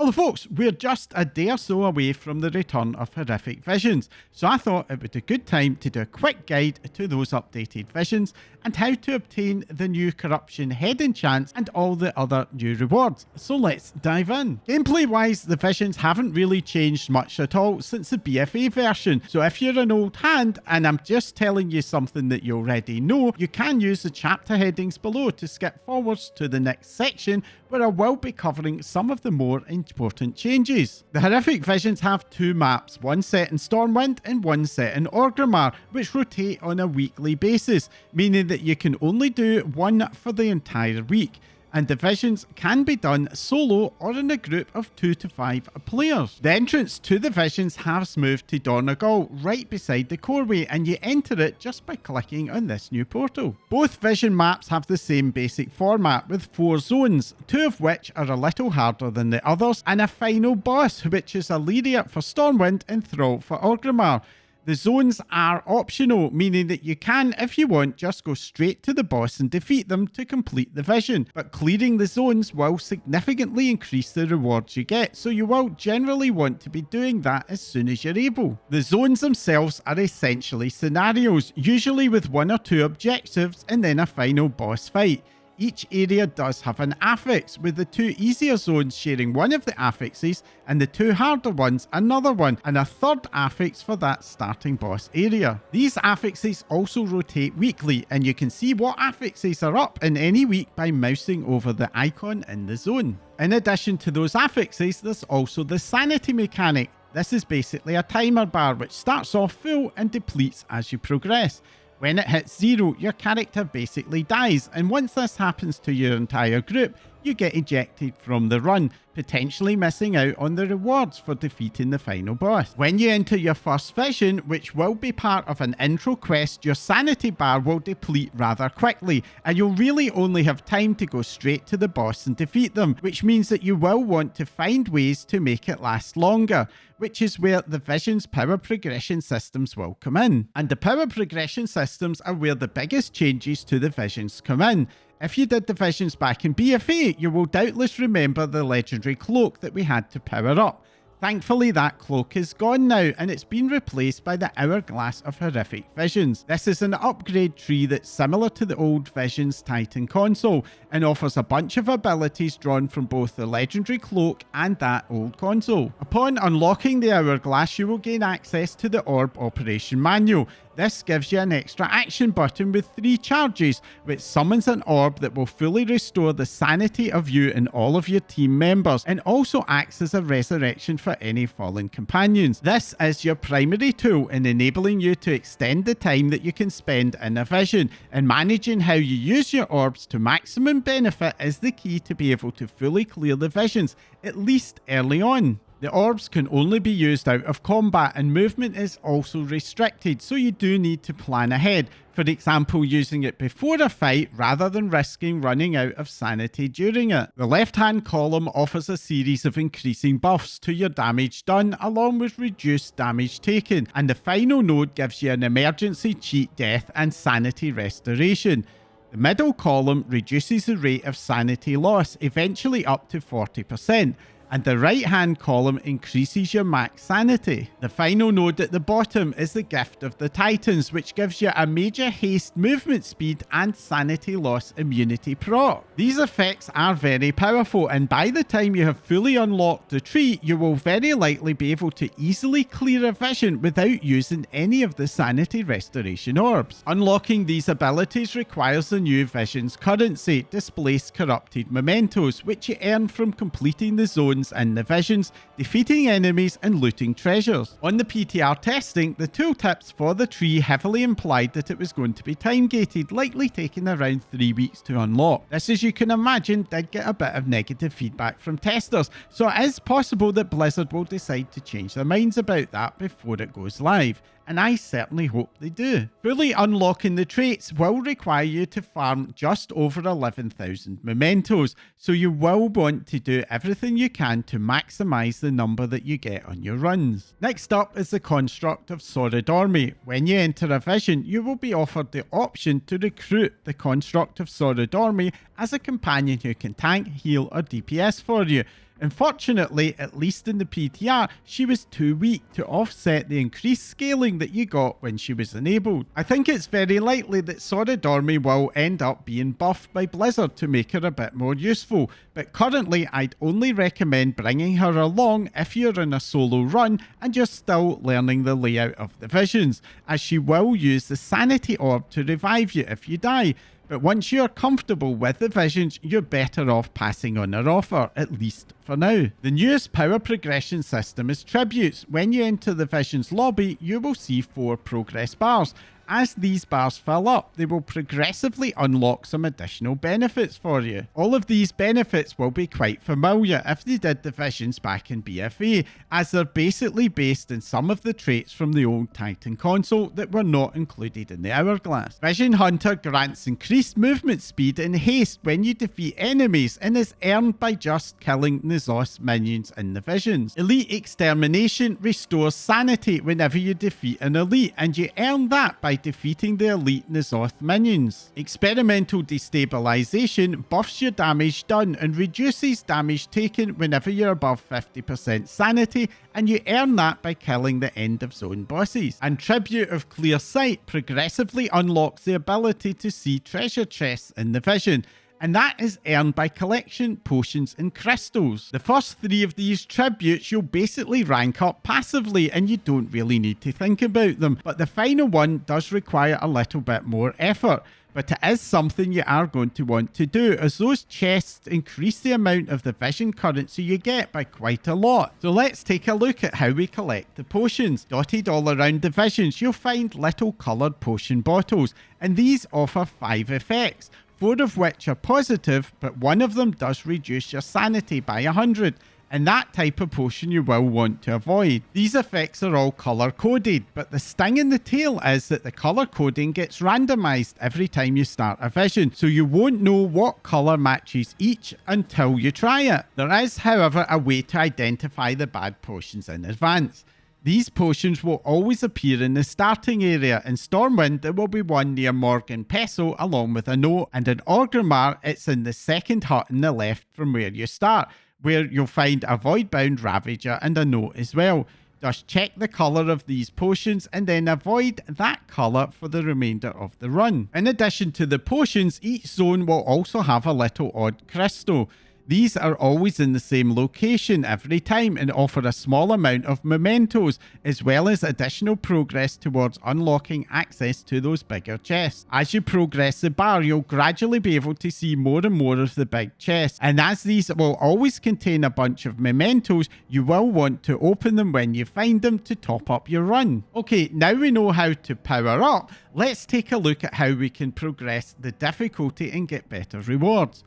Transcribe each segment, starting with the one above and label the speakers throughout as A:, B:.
A: Hello folks, we're just a day or so away from the return of Horrific Visions, so I thought it would be a good time to do a quick guide to those updated visions and how to obtain the new corruption head enchants and all the other new rewards. So let's dive in. Gameplay wise, the visions haven't really changed much at all since the BFA version, so if you're an old hand and I'm just telling you something that you already know, you can use the chapter headings below to skip forwards to the next section where I will be covering some of the more important changes. The Horrific Visions have two maps, one set in Stormwind and one set in Orgrimmar, which rotate on a weekly basis, meaning that you can only do one for the entire week. And the visions can be done solo or in a group of 2 to 5 players. The entrance to the visions has moved to Donegal, right beside the coreway, and you enter it just by clicking on this new portal. Both vision maps have the same basic format with 4 zones, 2 of which are a little harder than the others, and a final boss, which is Illyria for Stormwind and Thrall for Orgrimmar. The zones are optional, meaning that you can, if you want, just go straight to the boss and defeat them to complete the vision. But clearing the zones will significantly increase the rewards you get, so you will generally want to be doing that as soon as you're able. The zones themselves are essentially scenarios, usually with 1 or 2 objectives and then a final boss fight. Each area does have an affix, with the 2 easier zones sharing one of the affixes and the 2 harder ones another one, and a third affix for that starting boss area. These affixes also rotate weekly, and you can see what affixes are up in any week by mousing over the icon in the zone. In addition to those affixes, there's also the sanity mechanic. This is basically a timer bar which starts off full and depletes as you progress. When it hits 0, your character basically dies, and once this happens to your entire group, you get ejected from the run, potentially missing out on the rewards for defeating the final boss. When you enter your first vision, which will be part of an intro quest, your sanity bar will deplete rather quickly, and you'll really only have time to go straight to the boss and defeat them, which means that you will want to find ways to make it last longer, which is where the vision's power progression systems will come in. And the power progression systems are where the biggest changes to the visions come in. If you did the visions back in BFA, you will doubtless remember the legendary cloak that we had to power up. Thankfully, that cloak is gone now, and it's been replaced by the Hourglass of Horrific Visions. This is an upgrade tree that's similar to the old Visions Titan console, and offers a bunch of abilities drawn from both the legendary cloak and that old console. Upon unlocking the Hourglass, you will gain access to the Orb Operation Manual. This gives you an extra action button with 3 charges, which summons an orb that will fully restore the sanity of you and all of your team members, and also acts as a resurrection for any fallen companions. This is your primary tool in enabling you to extend the time that you can spend in a vision, and managing how you use your orbs to maximum benefit is the key to be able to fully clear the visions, at least early on. The orbs can only be used out of combat, and movement is also restricted, so you do need to plan ahead. For example, using it before a fight rather than risking running out of sanity during it. The left-hand column offers a series of increasing buffs to your damage done, along with reduced damage taken, and the final node gives you an emergency cheat death and sanity restoration. The middle column reduces the rate of sanity loss, eventually up to 40%. And the right hand column increases your max sanity. The final node at the bottom is the Gift of the Titans, which gives you a major haste movement speed and sanity loss immunity proc. These effects are very powerful, and by the time you have fully unlocked the tree, you will very likely be able to easily clear a vision without using any of the sanity restoration orbs. Unlocking these abilities requires the new vision's currency, Displaced Corrupted Mementos, which you earn from completing the zone and the visions, defeating enemies and looting treasures. On the PTR testing, the tooltips for the tree heavily implied that it was going to be time gated, likely taking around 3 weeks to unlock. This, as you can imagine, did get a bit of negative feedback from testers, so it is possible that Blizzard will decide to change their minds about that before it goes live, and I certainly hope they do. Fully unlocking the traits will require you to farm just over 11,000 mementos, so you will want to do everything you can to maximize the number that you get on your runs. Next up is the construct of Soridormi. When you enter a vision, you will be offered the option to recruit the construct of Soridormi as a companion who can tank, heal or DPS for you. Unfortunately, at least in the PTR, she was too weak to offset the increased scaling that you got when she was enabled. I think it's very likely that Soridormi will end up being buffed by Blizzard to make her a bit more useful, but currently I'd only recommend bringing her along if you're in a solo run and you're still learning the layout of the visions, as she will use the sanity orb to revive you if you die. But once you're comfortable with the visions, you're better off passing on her offer, at least for now. The newest power progression system is tributes. When you enter the visions lobby, you will see 4 progress bars. As these bars fill up, they will progressively unlock some additional benefits for you. All of these benefits will be quite familiar if they did the visions back in BFA, as they're basically based in some of the traits from the old Titan console that were not included in the Hourglass. Vision Hunter grants increased movement speed and haste when you defeat enemies and is earned by just killing N'Zoth's minions in the visions. Elite Extermination restores sanity whenever you defeat an elite, and you earn that by defeating the elite N'Zoth minions. Experimental Destabilization buffs your damage done and reduces damage taken whenever you're above 50% sanity, and you earn that by killing the end of zone bosses. And Tribute of Clear Sight progressively unlocks the ability to see treasure chests in the vision, and that is earned by collection, potions and crystals. The first 3 of these tributes you'll basically rank up passively and you don't really need to think about them, but the final one does require a little bit more effort. But it is something you are going to want to do, as those chests increase the amount of the vision currency you get by quite a lot. So let's take a look at how we collect the potions. Dotted all around the visions, you'll find little coloured potion bottles, and these offer 5 effects. 4 of which are positive, but 1 of them does reduce your sanity by 100, and that type of potion you will want to avoid. These effects are all colour coded, but the sting in the tail is that the colour coding gets randomised every time you start a vision, so you won't know what colour matches each until you try it. There is, however, a way to identify the bad potions in advance. These potions will always appear in the starting area. In Stormwind, there will be one near Morgan Peso along with a note, and in Orgrimmar, it's in the second hut on the left from where you start, where you'll find a Voidbound Ravager and a note as well. Just check the colour of these potions and then avoid that colour for the remainder of the run. In addition to the potions, each zone will also have a little odd crystal. These are always in the same location every time and offer a small amount of mementos, as well as additional progress towards unlocking access to those bigger chests. As you progress the bar, you'll gradually be able to see more and more of the big chests, and as these will always contain a bunch of mementos, you will want to open them when you find them to top up your run. Okay, now we know how to power up, let's take a look at how we can progress the difficulty and get better rewards.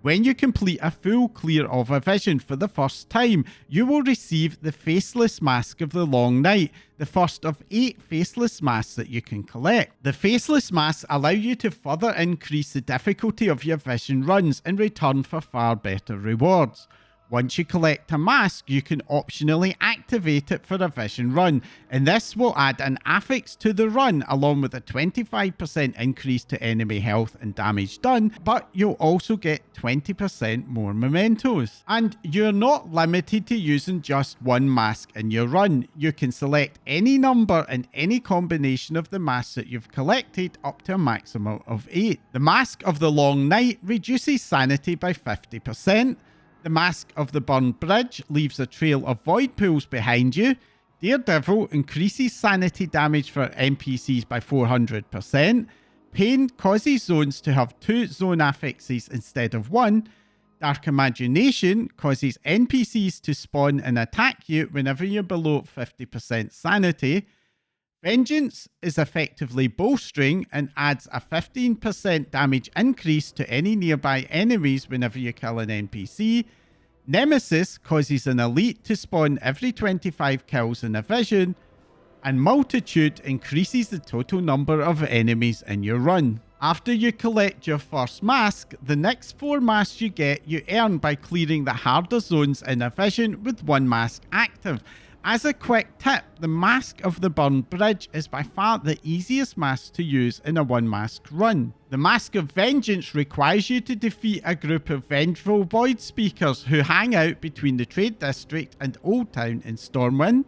A: When you complete a full clear of a vision for the first time, you will receive the Faceless Mask of the Long Night, the first of 8 Faceless Masks that you can collect. The Faceless Masks allow you to further increase the difficulty of your vision runs in return for far better rewards. Once you collect a mask, you can optionally activate it for a vision run, and this will add an affix to the run along with a 25% increase to enemy health and damage done, but you'll also get 20% more mementos. And you're not limited to using just one mask in your run. You can select any number and any combination of the masks that you've collected up to a maximum of 8. The Mask of the Long Night reduces sanity by 50%. The Mask of the Burned Bridge leaves a trail of void pools behind you. Daredevil increases sanity damage for NPCs by 400%. Pain causes zones to have 2 zone affixes instead of 1. Dark Imagination causes NPCs to spawn and attack you whenever you're below 50% sanity. Vengeance is effectively bolstering and adds a 15% damage increase to any nearby enemies whenever you kill an NPC. Nemesis causes an elite to spawn every 25 kills in a vision. And Multitude increases the total number of enemies in your run. After you collect your first mask, the next 4 masks you get you earn by clearing the harder zones in a vision with 1 mask active. As a quick tip, the Mask of the Burned Bridge is by far the easiest mask to use in a one mask run. The Mask of Vengeance requires you to defeat a group of vengeful void speakers who hang out between the Trade District and Old Town in Stormwind.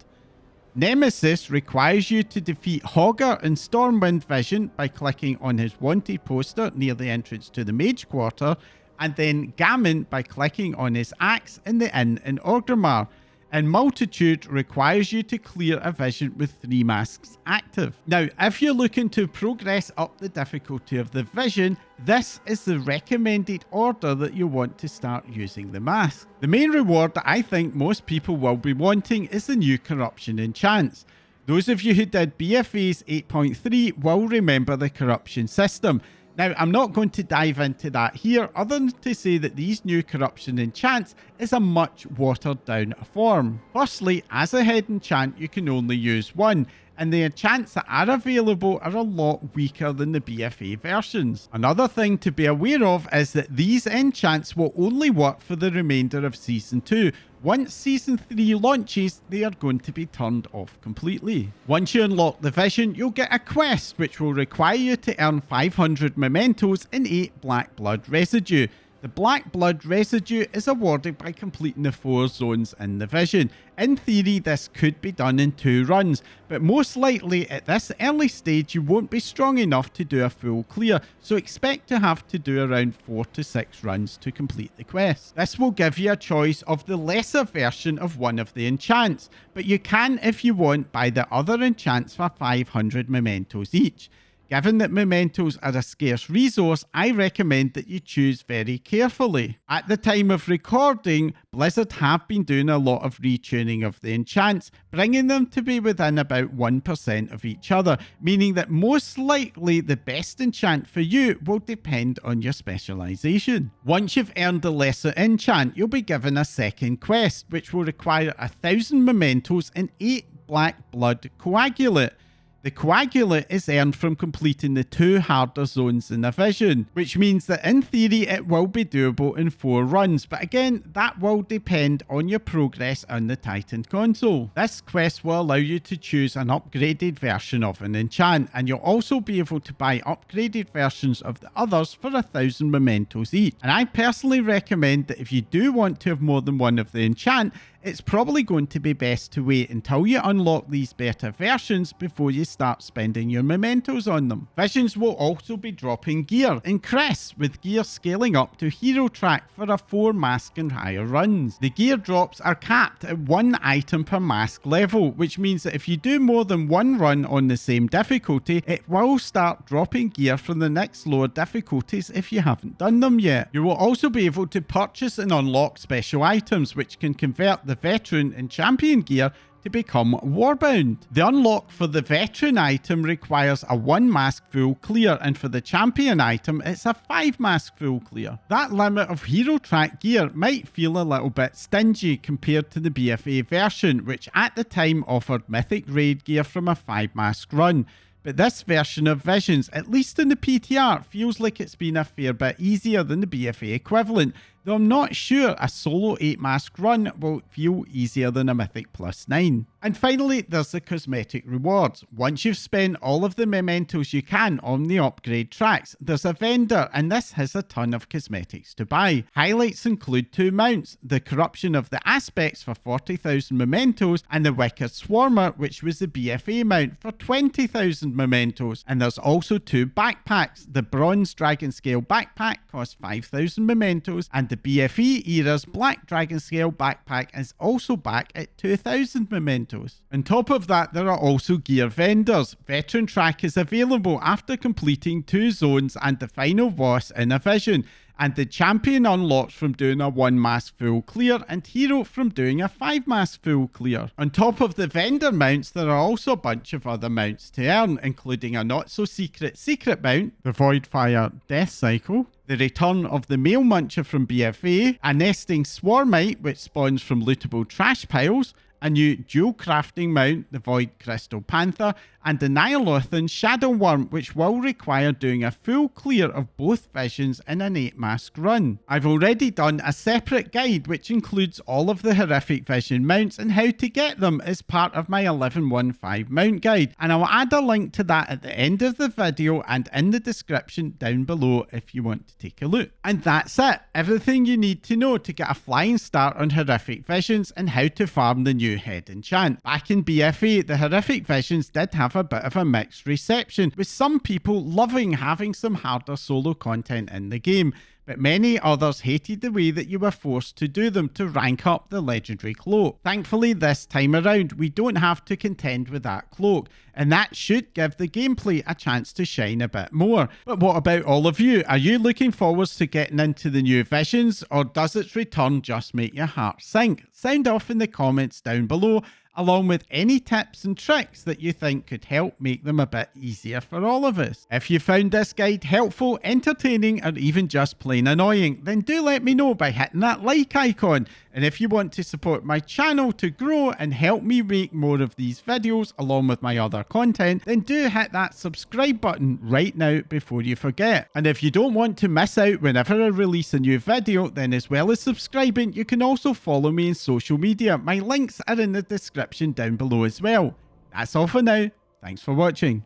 A: Nemesis requires you to defeat Hogger in Stormwind Vision by clicking on his wanted poster near the entrance to the Mage Quarter, and then Gammon by clicking on his axe in the inn in Orgrimmar. And Multitude requires you to clear a vision with 3 masks active. Now, if you're looking to progress up the difficulty of the vision, this is the recommended order that you want to start using the mask. The main reward that I think most people will be wanting is the new Corruption Enchants. Those of you who did BFA's 8.3 will remember the corruption system. Now, I'm not going to dive into that here, other than to say that these new Corruption Enchants is a much watered down form. Firstly, as a head enchant, you can only use one, and the enchants that are available are a lot weaker than the BFA versions. Another thing to be aware of is that these enchants will only work for the remainder of Season 2. Once Season 3 launches, they are going to be turned off completely. Once you unlock the vision, you'll get a quest which will require you to earn 500 mementos and 8 black blood residue. The black blood residue is awarded by completing the 4 zones in the vision. In theory, this could be done in 2 runs, but most likely at this early stage you won't be strong enough to do a full clear, so expect to have to do around 4 to 6 runs to complete the quest. This will give you a choice of the lesser version of one of the enchants, but you can, if you want, buy the other enchants for 500 mementos each. Given that mementos are a scarce resource, I recommend that you choose very carefully. At the time of recording, Blizzard have been doing a lot of retuning of the enchants, bringing them to be within about 1% of each other, meaning that most likely the best enchant for you will depend on your specialisation. Once you've earned the lesser enchant, you'll be given a second quest, which will require 1000 mementos and 8 black blood coagulate. The coagulate is earned from completing the 2 harder zones in a vision, which means that in theory it will be doable in 4 runs, but again that will depend on your progress on the Titan console. This quest will allow you to choose an upgraded version of an enchant, and you'll also be able to buy upgraded versions of the others for 1000 mementos each. And I personally recommend that if you do want to have more than one of the enchant, it's probably going to be best to wait until you unlock these better versions before you start spending your mementos on them. Visions will also be dropping gear in crests, with gear scaling up to hero track for a 4 mask and higher runs. The gear drops are capped at 1 item per mask level, which means that if you do more than 1 run on the same difficulty, it will start dropping gear from the next lower difficulties if you haven't done them yet. You will also be able to purchase and unlock special items which can convert the veteran and champion gear to become warbound. The unlock for the veteran item requires a 1 mask full clear, and for the champion item it's a 5 mask full clear. That limit of hero track gear might feel a little bit stingy compared to the BFA version, which at the time offered mythic raid gear from a 5 mask run. But this version of Visions, at least in the PTR, feels like it's been a fair bit easier than the BFA equivalent, though I'm not sure a solo 8 mask run will feel easier than a Mythic +9. And finally, there's the Cosmetic Rewards. Once you've spent all of the mementos you can on the upgrade tracks, there's a vendor, and this has a ton of cosmetics to buy. Highlights include 2 mounts, the Corruption of the Aspects for 40,000 mementos, and the Wicked Swarmer, which was the BFA mount for 20,000 mementos. And there's also 2 backpacks. The Bronze Dragon Scale backpack costs 5,000 mementos, and the BFE era's Black Dragon Scale backpack is also back at 2,000 mementos. On top of that, there are also gear vendors. Veteran track is available after completing 2 zones and the final boss in a vision, and the champion unlocks from doing a 1 mask full clear, and hero from doing a 5 mask full clear. On top of the vendor mounts, there are also a bunch of other mounts to earn, including a not so secret mount, the Voidfire Death Cycle, the return of the Male Muncher from BFA, a nesting Swarmite which spawns from lootable trash piles, a new dual crafting mount, the Void Crystal Panther, and the Nyalothan Shadow Worm, which will require doing a full clear of both visions in an 8-mask run. I've already done a separate guide which includes all of the horrific vision mounts and how to get them as part of my 11.1.5 mount guide, and I'll add a link to that at the end of the video and in the description down below if you want to take a look. And that's it, everything you need to know to get a flying start on horrific visions and how to farm the new head enchant. Back in BFA, the horrific visions did have a bit of a mixed reception, with some people loving having some harder solo content in the game, but many others hated the way that you were forced to do them to rank up the legendary cloak. Thankfully this time around we don't have to contend with that cloak, and that should give the gameplay a chance to shine a bit more. But what about all of you? Are you looking forwards to getting into the new visions, or does its return just make your heart sink? Sound off in the comments down below, along with any tips and tricks that you think could help make them a bit easier for all of us. If you found this guide helpful, entertaining, or even just plain annoying, then do let me know by hitting that like icon. And if you want to support my channel to grow and help me make more of these videos along with my other content, then do hit that subscribe button right now before you forget. And if you don't want to miss out whenever I release a new video, then as well as subscribing, you can also follow me in social media. My links are in the description down below as well. That's all for now. Thanks for watching.